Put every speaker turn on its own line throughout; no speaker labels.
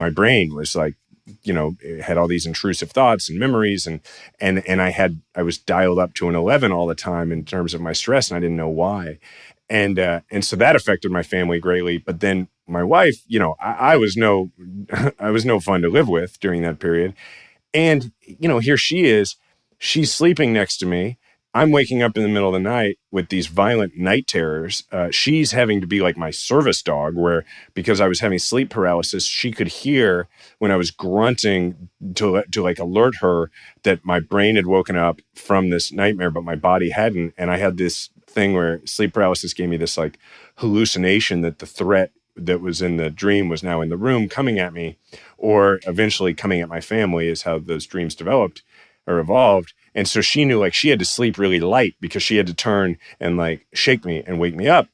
my brain was like, it had all these intrusive thoughts and memories, and I was dialed up to an 11 all the time in terms of my stress, and I didn't know why. And so that affected my family greatly. But then my wife, I was no I was no fun to live with during that period. And, here she is, she's sleeping next to me. I'm waking up in the middle of the night with these violent night terrors. She's having to be like my service dog, where because I was having sleep paralysis, she could hear when I was grunting to like alert her that my brain had woken up from this nightmare, but my body hadn't. And I had this thing where sleep paralysis gave me this like hallucination that the threat that was in the dream was now in the room coming at me, or eventually coming at my family, is how those dreams developed or evolved. And so she knew like she had to sleep really light because she had to turn and like shake me and wake me up,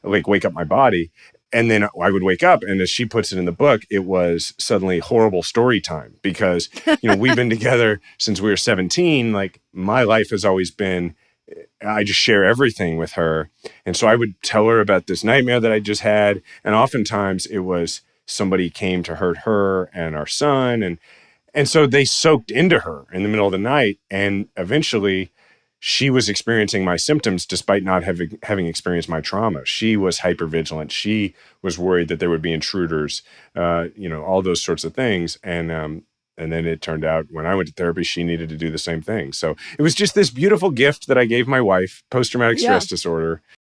like wake up my body. And then I would wake up, and as she puts it in the book, it was suddenly horrible story time because, we've been together since we were 17. Like my life has always been, I just share everything with her. And so I would tell her about this nightmare that I just had. And oftentimes it was somebody came to hurt her and our son. And so they soaked into her in the middle of the night. And eventually she was experiencing my symptoms despite not having experienced my trauma. She was hypervigilant. She was worried that there would be intruders, all those sorts of things. And then it turned out when I went to therapy, she needed to do the same thing. So it was just this beautiful gift that I gave my wife, post-traumatic stress disorder.